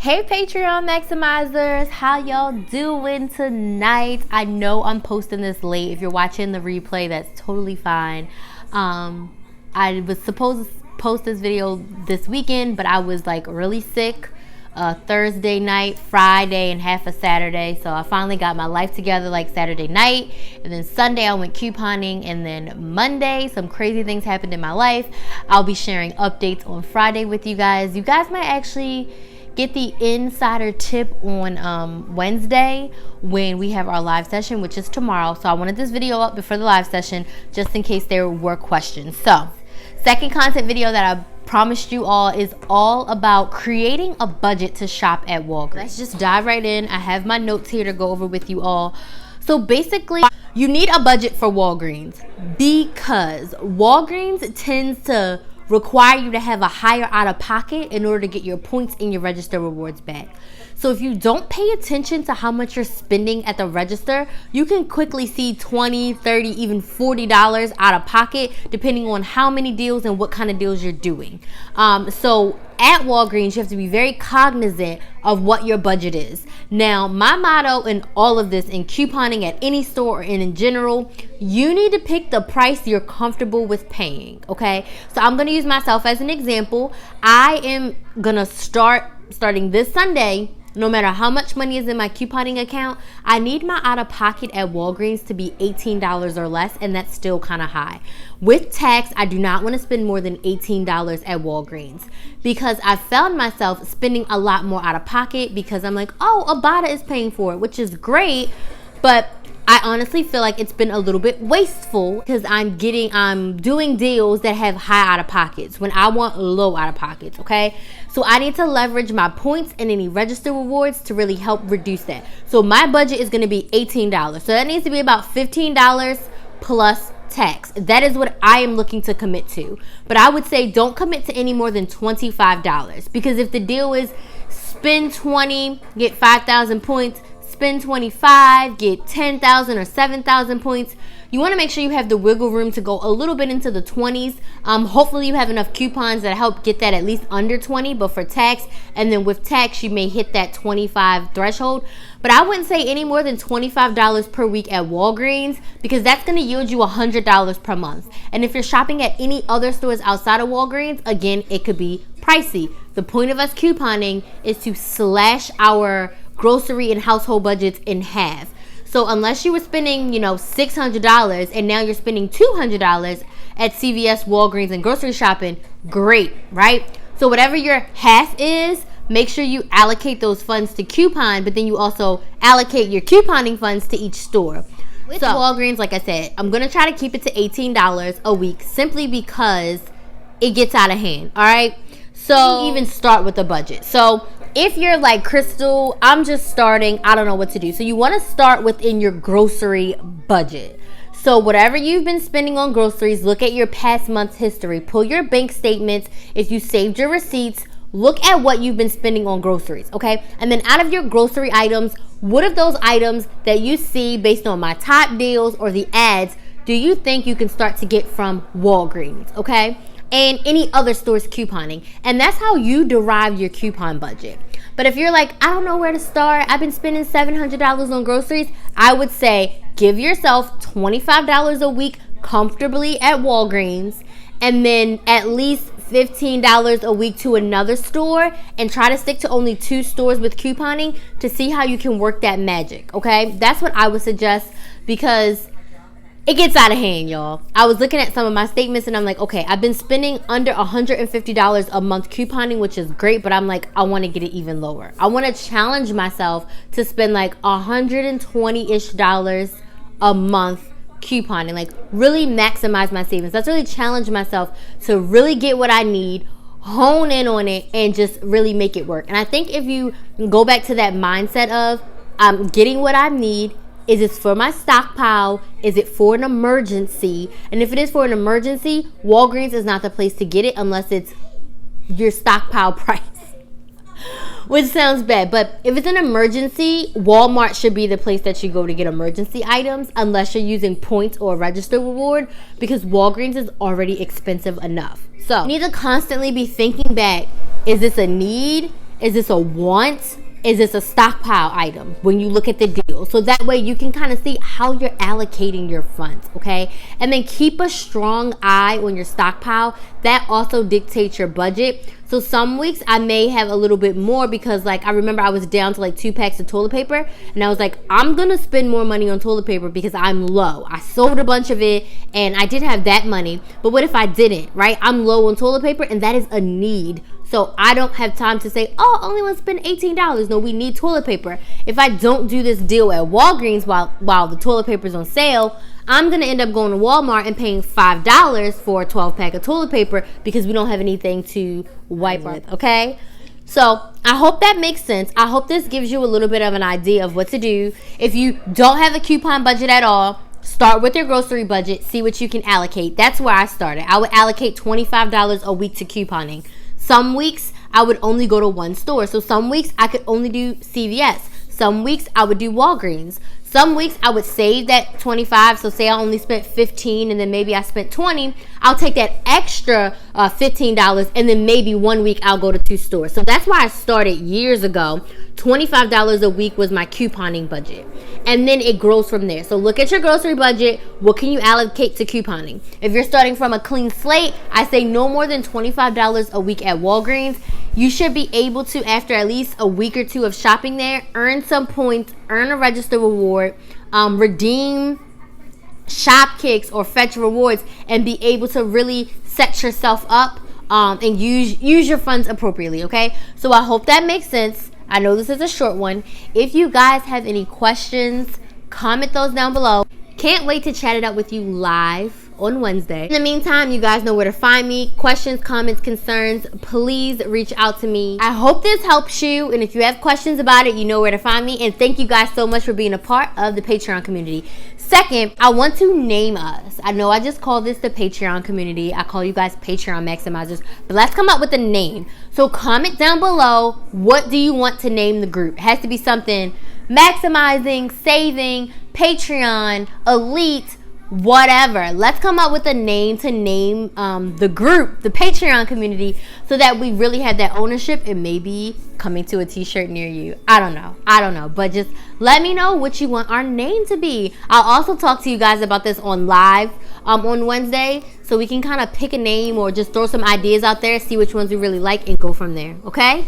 Hey Patreon maximizers, how y'all doing tonight? I know I'm posting this late. If you're watching the replay, that's totally fine. I was supposed to post this video this weekend, but I was like really sick Thursday night, Friday, and half of Saturday. So I finally got my life together like Saturday night, and then Sunday I went couponing, and then Monday some crazy things happened in my life. I'll be sharing updates on Friday with you guys. You guys might actually get the insider tip on Wednesday when we have our live session, which is tomorrow. So I wanted this video up before the live session just in case there were questions. So second content video that I promised you all is all about creating a budget to shop at Walgreens. Let's just dive right in. I have my notes here to go over with you all. So basically, you need a budget for Walgreens because Walgreens tends to require you to have a higher out-of-pocket in order to get your points and your register rewards back. So if you don't pay attention to how much you're spending at the register, you can quickly see $20, $30, even $40 out of pocket, depending on how many deals and what kind of deals you're doing. So at Walgreens, you have to be very cognizant of what your budget is. Now, my motto in all of this, in couponing at any store and in general, you need to pick the price you're comfortable with paying, okay? So I'm going to use myself as an example. I am going to starting this Sunday. No matter how much money is in my couponing account, I need my out-of-pocket at Walgreens to be $18 or less, and that's still kind of high. With tax, I do not want to spend more than $18 at Walgreens because I found myself spending a lot more out-of-pocket because I'm like, oh, Ibotta is paying for it, which is great, but I honestly feel like it's been a little bit wasteful because I'm doing deals that have high out-of-pockets when I want low out-of-pockets, okay? So I need to leverage my points and any register rewards to really help reduce that. So my budget is going to be $18. So that needs to be about $15 plus tax. That is what I am looking to commit to. But I would say don't commit to any more than $25 because if the deal is spend 20, get 5,000 points, spend 25, get 10,000 or 7,000 points. You want to make sure you have the wiggle room to go a little bit into the 20s. Hopefully you have enough coupons that help get that at least under 20, but for tax, and then with tax, you may hit that 25 threshold. But I wouldn't say any more than $25 per week at Walgreens because that's going to yield you $100 per month. And if you're shopping at any other stores outside of Walgreens, again, it could be pricey. The point of us couponing is to slash our grocery and household budgets in half. So unless you were spending, $600 and now you're spending $200 at CVS, Walgreens, and grocery shopping, great, right? So whatever your half is, make sure you allocate those funds to coupon, but then you also allocate your couponing funds to each store. With Walgreens, like I said, I'm going to try to keep it to $18 a week simply because it gets out of hand, all right? So even start with a budget. So if you're like Crystal, I'm just starting, I don't know what to do. So you want to start within your grocery budget. So whatever you've been spending on groceries, look at your past month's history. Pull your bank statements. If you saved your receipts, look at what you've been spending on groceries, okay? And then out of your grocery items, what of those items that you see based on my top deals or the ads do you think you can start to get from Walgreens, okay? And any other store's couponing. And that's how you derive your coupon budget. But if you're like, I don't know where to start, I've been spending $700 on groceries, I would say give yourself $25 a week comfortably at Walgreens, and then at least $15 a week to another store, and try to stick to only 2 stores with couponing to see how you can work that magic, okay? That's what I would suggest because it gets out of hand, y'all. I was looking at some of my statements and I'm like, okay, I've been spending under $150 a month couponing, which is great, but I'm like, I want to get it even lower. I want to challenge myself to spend like $120-ish a month couponing, like really maximize my savings. Let's really challenge myself to really get what I need, hone in on it, and just really make it work. And I think if you go back to that mindset of I'm getting what I need, is it for my stockpile? Is it for an emergency? And if it is for an emergency, Walgreens is not the place to get it unless it's your stockpile price, which sounds bad. But if it's an emergency, Walmart should be the place that you go to get emergency items unless you're using points or register reward because Walgreens is already expensive enough. So you need to constantly be thinking back, is this a need? Is this a want? Is this a stockpile item when you look at the deal? So that way you can kind of see how you're allocating your funds, okay? And then keep a strong eye on your stockpile. That also dictates your budget. So some weeks I may have a little bit more because, like, I remember I was down to like 2 packs of toilet paper, and I was like, I'm gonna spend more money on toilet paper because I'm low. I sold a bunch of it and I did have that money, but what if I didn't, right? I'm low on toilet paper and that is a need. So I don't have time to say, oh, I only want to spend $18. No, we need toilet paper. If I don't do this deal at Walgreens while the toilet paper is on sale, I'm going to end up going to Walmart and paying $5 for a 12 pack of toilet paper because we don't have anything to wipe with, okay? So I hope that makes sense. I hope this gives you a little bit of an idea of what to do. If you don't have a coupon budget at all, start with your grocery budget. See what you can allocate. That's where I started. I would allocate $25 a week to couponing. Some weeks I would only go to one store. So some weeks I could only do CVS. Some weeks I would do Walgreens. Some weeks I would save that 25. So say I only spent 15 and then maybe I spent 20. I'll take that extra $15 and then maybe 1 week I'll go to 2 stores. So that's why I started years ago. $25 a week was my couponing budget. And then it grows from there. So look at your grocery budget. What can you allocate to couponing? If you're starting from a clean slate, I say no more than $25 a week at Walgreens. You should be able to, after at least a week or 2 of shopping there, earn some points, earn a register reward, redeem shop kicks or fetch rewards, and be able to really set yourself up and use your funds appropriately, okay? So I hope that makes sense. I know this is a short one. If you guys have any questions, comment those down below. Can't wait to chat it out with you live on Wednesday. In the meantime, you guys know where to find me. Questions, comments, concerns, please reach out to me. I hope this helps you, and if you have questions about it, you know where to find me. And thank you guys so much for being a part of the Patreon community. Second, I want to name us. I know I just called this the Patreon community. I call you guys Patreon maximizers, but let's come up with a name. So comment down below, what do you want to name the group? It has to be something maximizing, saving, Patreon, elite, whatever. Let's come up with a name to name the group, the Patreon community, so that we really have that ownership and maybe coming to a t-shirt near you. I don't know, but just let me know what you want our name to be. I'll also talk to you guys about this on live on Wednesday, so we can kind of pick a name or just throw some ideas out there, see which ones we really like, and go from there, okay?